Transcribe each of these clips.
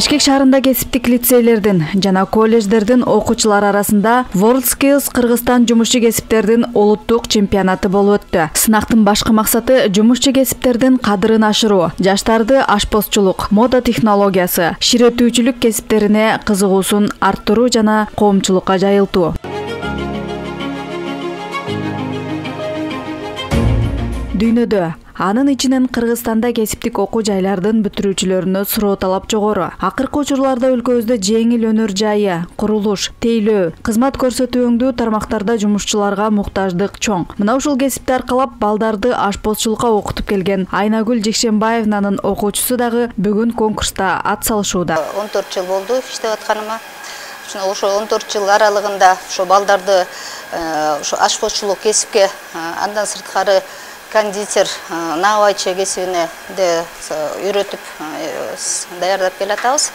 Бишкек шаарында кесиптик лицейлердин жана колледждердин окуучулары арасында WorldSkills Кыргызстан жумушчу кесиптердин улуттук чемпионаты болуп өттү. Сынактын башкы максаты жумушчу кесиптердин кадырын ашыруу, жаштарды ашпозчулук, мода технологиясы, ширетүүчүлүк кесиптерине кызыгуусун арттыруу жана коомчулукка жайылтуу. Дүйнөдө анын ичинен Кыргызстанда кесиптик окуу жайлардын бүтүрүүчүлөрүнө суроо талап жогору. Акыркы учурларда өлкөбүздө жеңил өнөр жайы, курулуш, тейлөө, кызмат көрсөтүүңдүү тармактарда жумушчуларга муктаждык чоң. Мына ушул кесипти аркалап балдарды ашпозчулукка окутуп келген Айнагүл Жекшенбаевнанын окуучусу дагы бүгүн конкурста ат салышууда. 14 жыл болду иштеп атканыма. Ошо 14 жыл аралыгында ошо балдарды ошо ашпозчулук кесипке, андан сырткары кондитер, наабайчы кесибине де үйрөтүп даярдап келатабыз.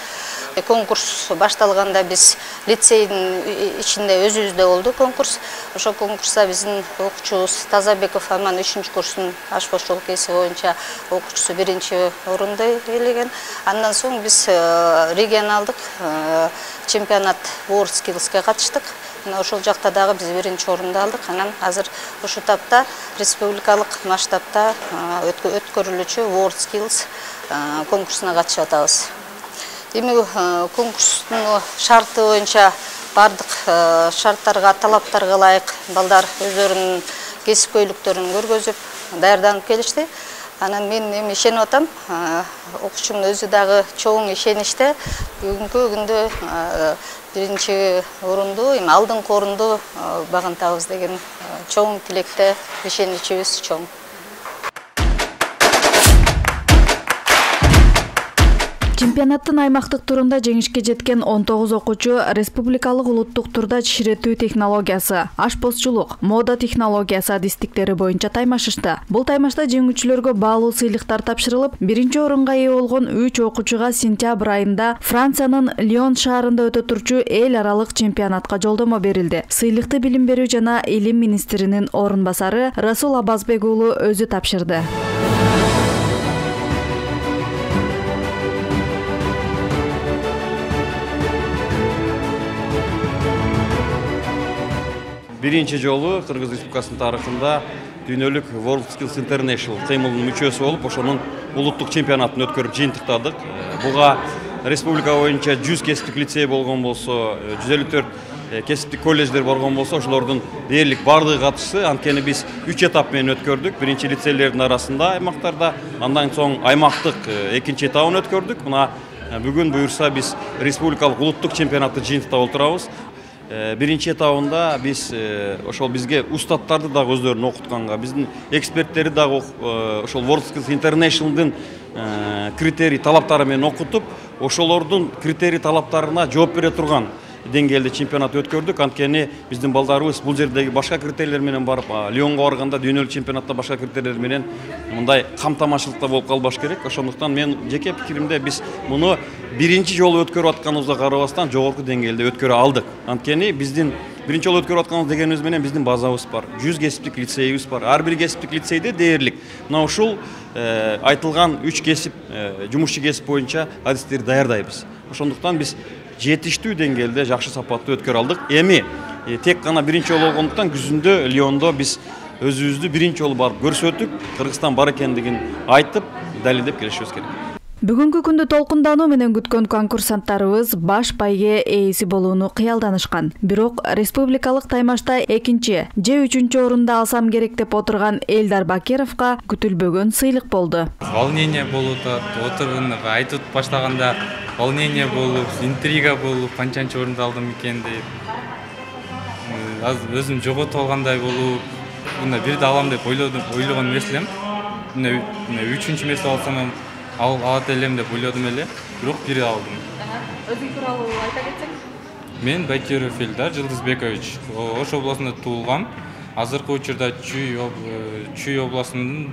Конкурс башталганда биз лицейдин ичинде өзүбүздө болду конкурс. Ошо конкурста биздин окуучубуз Тазабеков Аман 3-чү курстун ашпозчулук кесиби боюнча окуучусу 1-чи орунду ээлеген. Андан соң биз регионалдык чемпионат WorldSkills'ке катыштык. Ошол жакта дагы биз 1-чи орунду алдык. Анан азыр ошол тапта республикалык масштабта өткөрүлүүчү WorldSkills конкурсуна катышып атабыз. Эми конкурстун шарты боюнча бардык шарттарга, талаптарга ылайык балдар өздөрүнүн кесипкөйлүктөрүн көргөзүп, даярданып келишти. Анан мен эми ишенип атам, окуучумдун өзү дагы чоң ишеничте. Бүгүнкү күндө 1-чи орунду, эми алдыңкы орунду багынтабыз деген чоң тилекте ишеничибиз чоң. Чемпионаттын аймактык турунда жеңишке жеткен 19 окуучу республикалык улуттук турда ширетүү технологиясы, ашпозчулук, мода технологиясы адистиктери боюнча таймашышты. Бул таймашта жеңүүчүлөргө баалуу сыйлыктар тапшырылып, 1-чи орунга ээ болгон 3 окуучуга сентябрь айында Франциянын Лион шаарында өтө турчу эл аралык чемпионатка жолдомо берилди. Сыйлыкты билим берүү жана илим министринин орун басары Расул Абазбек уулу өзү тапшырды. Биринчи жолу Кыргыз Республикасынын тарыхында дүйнөлүк WorldSkills International кыймылдын мүчөсү болуп, ошонун улуттук чемпионатын өткөрүп жыйынтыктадык. Буга республика боюнча 100 кесиптик лицей болгон болсо, 154 кесиптик колледждер болгон болсо, ошолордун дээрлик бардыгы катышты. Анткени биз 3 этап менен өткөрдүк. Биринчи лицейлердин арасында аймактарда, андан соң аймактык 2-чи этабын өткөрдүк. Мына бүгүн буюрса биз республикалык улуттук чемпионатты жыйынтыктап отурабыз. 1-чи этабында биз ошол бизге устаттарды дагы өздөрүн окутканга, биздин эксперттери дагы ошол WorldSkills International'дын критерий талаптары менен окутуп, ошолордун критерий талаптарына жооп бере турган деңгээлде чемпионат өткөрдүк. Анткени биздин балдарыбыз бул жердеги башка критерийлер менен барып, Лионго барганда дүйнөлүк чемпионатта башка критерийлер менен мындай камтамашылыкта болуп калбаш керек. Ошондуктан мен жеке пикиримде биз муну 1-чи жолу өткөрүп атканыбызга карабастан жогорку деңгээлде өткөрө алдык. Анткени биздин 1-чи жолу өткөрүп атканыбыз дегенибиз менен биздин базабыз бар. 100 кесиптик лицейибиз бар. Ар бир кесиптик лицейде дээрлик мына ушул айтылган 3 кесип, жумушчу кесип боюнча адистерди даярдайбыз. Ошондуктан биз жетиштүү деңгээлде жакшы сапаттуу өткөрө алдык. Эми тек гана 1-чи жолу болгондуктан күзүндө Лиондо биз өзүбүздү 1-чи жолу барып көрсөтүп, Кыргызстан бар экендигин айтып, далилдеп келишибиз керек. Бүгүнкү күндү толкундануу менен күткөн конкурсанттарыбыз баш байге ээси болууну кыялданышкан. Бирок республикалык таймашта 2-чи же 3-чү орунда алсам керек деп отурган Элдар Бакировго күтүлбөгөн сыйлык болду. Волнение болуп отуруп айтып баштаганда волнение болуп, интрига болуп, канчанчы орунду алдым экен деп. Өзүм жоготуп алгандай болуп, мына бирди алам деп ойлогон эмес элем. Мына 3-чү месте алсам алат элем деп ойлодум эле, бирок бир алдым. Өзүң тууралуу айта кетсең? Мен Бакиров Элдар Жылдызбекович, Ош областында туулгам. Азыркы учурда Чүй областынын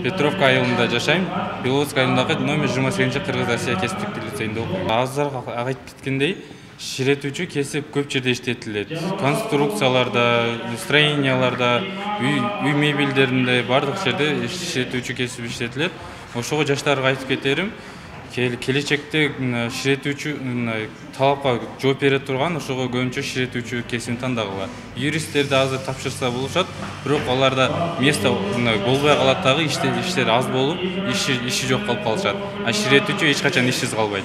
Петровка айылында жашайм. Беловодск айылындагы номер 28-чи Кыргыз Россия кесиптик лицейинде окуйм. Азыр айтып кеткендей, ширетүүчү кесип көп жерде иштетилет. Конструкцияларда, строенияларда, үй мебелдеринде бардык жерде ширетүүчү кесип иштетилет. Ошого жаштарга айтып кетерим, келечекте ширетүүчү талапка жооп бере турган ошого көбүнчө ширетүүчү кесим тандагыла. Юристтерди азыр тапшырса болушат, бирок аларда место болбой калат дагы, иштер аз болуп, иши жок калып калышат. А ширетүүчү эч качан ишсиз калбайт.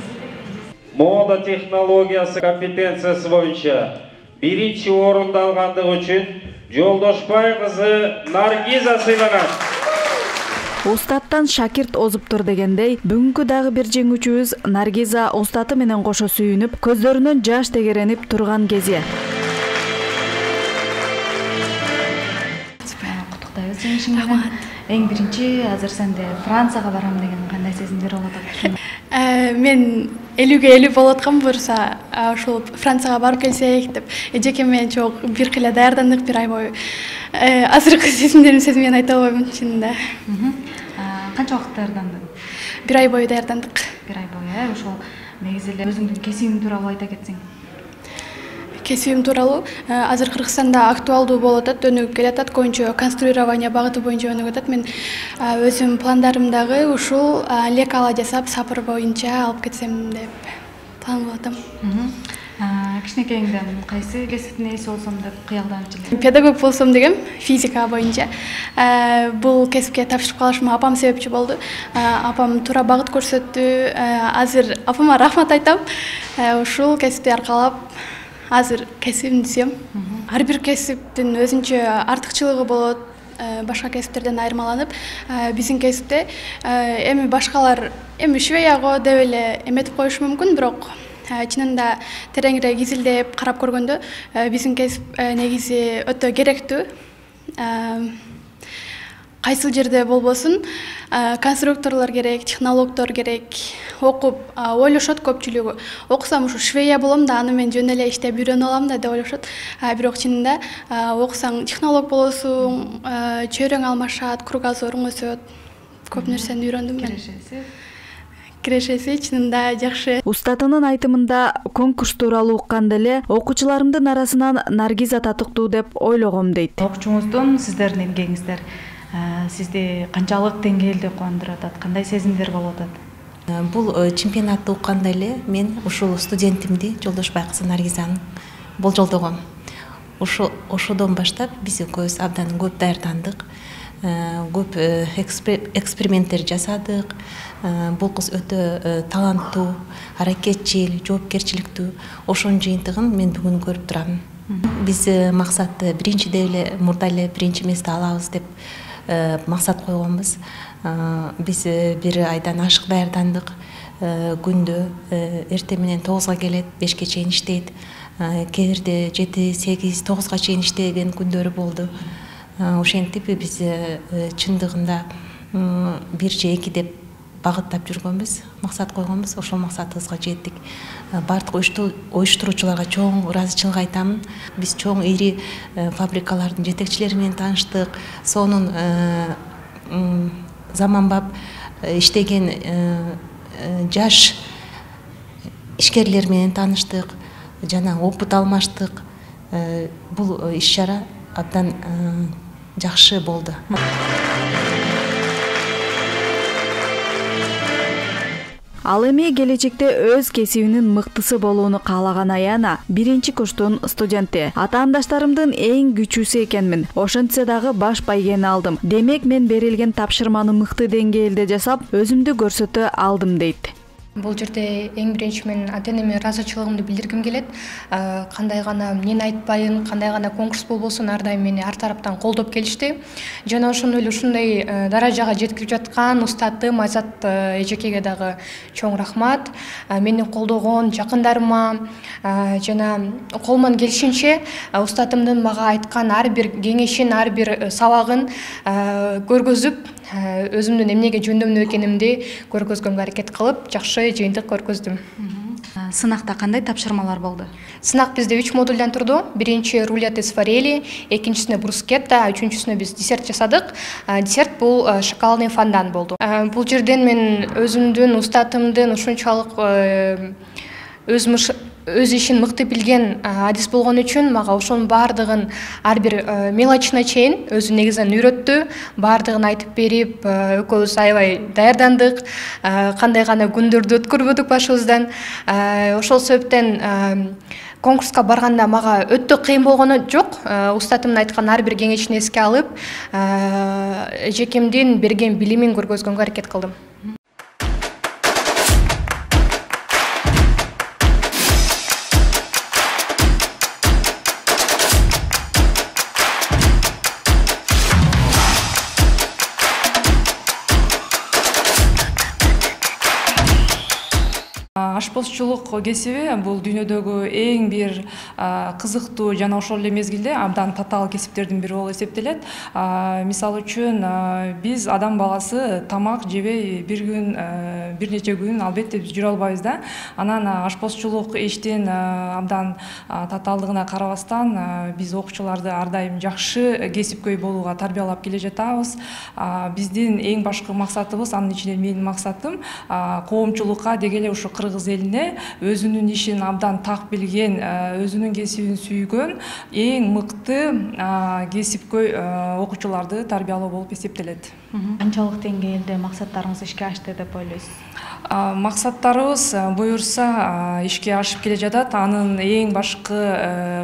Мода технологиясы компетенциясы боюнча биринчи орунду алгандыгы үчүн Жолдошбай кызы Наргиза сыйлаган. Устаттан шакирт озуптур дегендей, бүгүнкү дагы бир жеңүүчүбүз Наргиза устаты менен кошо сүйүнүп, көздөрүнөн жаш тегеренип турган кези. Куттуктайбыз жеңишиң менен. Эң биринчи азыр сенде Францияга барам деген кандай сезимдер болуп атат? Мен 50-50 болуп аткам, бурса ошол Францияга барып келсек деп эжеке менен чоң бир кыйла даярдандык, бир ай бою. Азыркы сезимдеримди мен айта албайм чынында. Канча убакыт даярдандың? Бир ай бою даярдандык. Бир ай бою, ошол негизи эле өзүңдүн кесибиң тууралуу айта кетсең. Кесибим тууралуу азыр Кыргызстанда актуалдуу болуп атат, өнүгүп келатат, көбүнчө конструирование багыты боюнча өнүгүп атат. Мен өзүм пландарымдагы ушул лекала жасап, сапыр боюнча алып кетсем деп планлап атам. Кичинекейиңден кайсы кесиптин ээси болсом деп кыялданчу элең? Педагог болсом дегем, физика боюнча. Бул кесипке тапшырып калышыма апам себепчи болду. Апам туура багыт көрсөттү. Азыр апама рахмат айтам. Ушул кесипти аркалап азыр кесибимди сүйөм. Ар бир кесиптин өзүнчө артыкчылыгы болот. Башка кесиптерден айырмаланып, биздин кесипте эми башкалар эми швеяго деп эле эметип коюшу мүмкүн, бирок чынында тереңирээк изилдеп карап көргөндө биздин кесип негизи өтө керектүү. Кайсыл жерде болбосун, конструкторлор керек, технологдор керек, окуп ойлошот көпчүлүгү. Окусам ушу швея болом да, аны мен жөн эле иштеп үйрөнүп алам да деп ойлошот. Бирок чынында окусаң технолог болосуң, чөйрөң алмашат, кругозоруң өсөт. Көп нерсени үйрөндүм мен. Кирешеси чынында жакшы. Устатынын айтымында конкурс тууралуу укканда эле окуучуларымдын арасынан Наргиза татыктуу деп ойлогом дейт. Окуучуңуздун сиздердин эмгегиңиздер сизди канчалык деңгээлде кубандырып атат, кандай сезимдер болуп атат? Бул чемпионатты укканда эле мен ушул студентимди Жолдошбай кызы Наргизаны болжолдогом. Ошодон баштап биз экөөбүз абдан көп даярдандык, көп эксперименттер жасадык. Бул кыз өтө таланттуу, аракетчил, жоопкерчиликтүү. Ошонун жыйынтыгын мен бүгүн көрүп турам. Биз максатты биринчиде эле мурда эле биринчи место алабыз деп максат койгонбуз. Биз бир айдан ашык даярдандык. Күндө эртең менен 9-га келет, 5-ке чейин иштейт. Кээде 7, 8, 9-га чейин иштеген күндөрү болду. Ошентип биз чындыгында 1 же 2 деп багыттап жүргөнбүз, максат койгонбуз. Ошол максатыбызга жеттик. Бардык оюштуруучуларга чоң ыраазычылык айтамын. Биз чоң ири фабрикалардын жетекчилери менен тааныштык. Сонун заманбап иштеген жаш ишкерлер менен тааныштык, жана опыт алмаштык. Бул иш-чара абдан жакшы болду. Ал эми келечекте өз кесибинин мыктысы болууну каалаган Аяна биринчи курстун студенти. Ата-андаштарымдын эң күчүүсү экенмин. Ошентсе дагы баш байгени алдым. Демек мен берилген тапшырманы мыкты деңгээлде жасап, өзүмдү көрсөтө алдым дейт. Бул жерде эң биринчи мен ата-энеме ыраазычылыгымды билдиргим келет. Кандай гана эмнени айтпайын, кандай гана конкурс болбосун, ар дайым мени ар тараптан колдоп келишти. Жана ошондой эле ушундай даражага жеткирип жаткан устатым Айзат эжекеге дагы чоң рахмат. Мени колдогон жакындарыма жана колуман келишинче устатымдын мага айткан ар бир кеңешин, ар бир сабагын көргөзүп, өзүмдүн эмнеге жөндөмдүү экенимди көргөзгөнгө аракет кылып, жакшы жыйынтык көргөздүм. Сынакта кандай тапшырмалар болду? Сынак бизде 3 модулдан турду. Биринчи рулет из форели, экинчисине брускетта, үчүнчүсүнө биз десерт жасадык. Десерт бул шоколадный фондан болду. Бул жерден мен өзүмдүн устатымдын ушунчалык өз ишин мыкты билген адис болгон үчүн мага ошонун баардыгын ар бир мелочуна чейин өзү негизинен үйрөттү, баардыгын айтып берип, экөөбүз аябай даярдандык, кандай гана күндөрдү өткөрбөдүк башыбыздан. Ошол себептен конкурска барганда мага өтө кыйын болгону жок. Устатымдын айткан ар бир кеңешин эске алып, эжекемдин берген билимин көргөзгөнгө аракет кылдым. Ашпозчулук кесиби бул дүйнөдөгү эң бир кызыктуу жана ошол эле мезгилде абдан татаал кесиптердин бири болуп эсептелет. Мисалы үчүн биз адам баласы тамак жебей бир күн, бир нече күн албетте биз жүрө албайбыз да. Анан ашпозчулук иштин абдан татаалдыгына карабастан биз окуучуларды ар дайым жакшы кесипкөй болууга тарбиялап келе жатабыз. Биздин эң башкы максатыбыз, анын ичинен менин максатым коомчулукка деги эле ушу кыргыз элине өзүнүн ишин абдан так билген, өзүнүн кесибин сүйгөн эң мыкты кесипкөй окуучуларды тарбиялоо болуп эсептелет. Канчалык деңгээлде максаттарыңыз ишке ашты деп ойлойсуз? Максаттарыбыз буюрса ишке ашып келе жатат. Анын эң башкы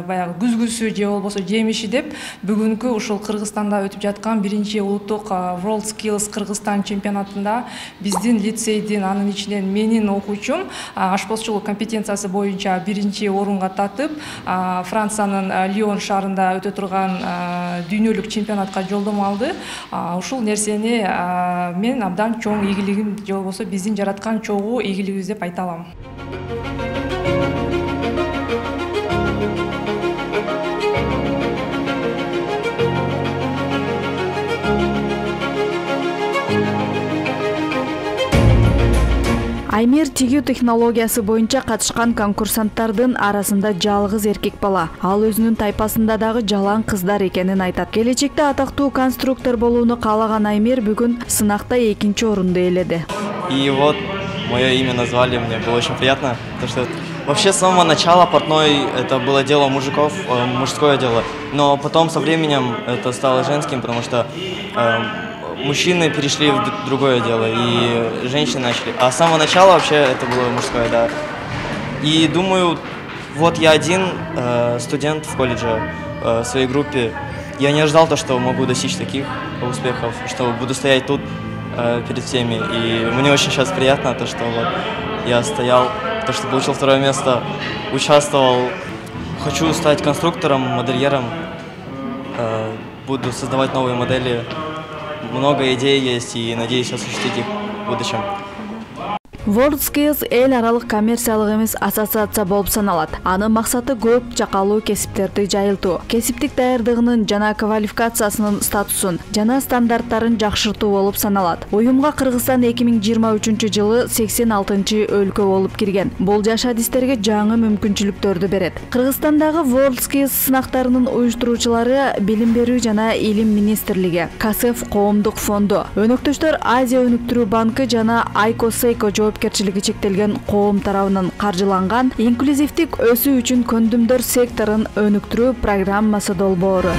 баягы күзгүсү же болбосо жемиши деп бүгүнкү ушул Кыргызстанда өтүп жаткан биринчи улуттук World Skills Кыргызстан чемпионатында биздин лицейдин, анын ичинен менин окуучум ашпозчулук компетенциясы боюнча биринчи орунга татып, Франциянын Лион шаарында өтө турган дүйнөлүк чемпионатка жолдомо алды. Ушул нерсени мен абдан чоң ийгилигим же болбосо биздин жараткан чогуу ийгилигибиз деп айта алам. Аймер тигүү технологиясы боюнча катышкан конкурсанттардын арасында жалгыз эркек бала. Ал өзүнүн тайпасында дагы жалаң кыздар экенин айтат. Келечекте атактуу конструктор болууну каалаган Аймер бүгүн сынакта 2-нчи орунду ээледи. И вот мое имя назвали, мне было очень приятно, потому что вообще с самого начала портной это было дело мужиков, мужское дело, но потом со временем это стало женским, потому что мужчины перешли в другое дело, и женщины начали. А с самого начала вообще это было мужское, да. И думаю, вот я один студент в колледже, в своей группе. Я не ожидал то, что могу достичь таких успехов, что буду стоять тут перед всеми. И мне очень сейчас приятно, то, что вот я стоял, то, что получил 2-е место, участвовал. Хочу стать конструктором, модельером, буду создавать новые модели. Много идей есть и надеюсь осуществить их в будущем. World Skills эл аралык коммерциялык эмес ассоциация болуп саналат. Анын максаты көп жакалуу кесиптерди жайылтуу, кесиптик даярдыгынын жана квалификациясынын статусун жана стандарттарын жакшыртуу болуп саналат. Уюмга Кыргызстан 2023-жылы 86-өлкө болуп кирген. Бул жаш адистерге жаңы мүмкүнчүлүктөрдү берет. Кыргызстандагы World Skills сынактарынын уюштуруучулары Билим берүү жана Илим министрлиги, КАСЕФ коомдук фонду, өнөктөштөр Азия өнүктүрүү банкы жана Айко-Сейко жоопкерчилиги чектелген коом тарабынан каржыланган инклюзивдик өсүү үчүн көндүмдөр секторун өнүктүрүү программасы долбоору.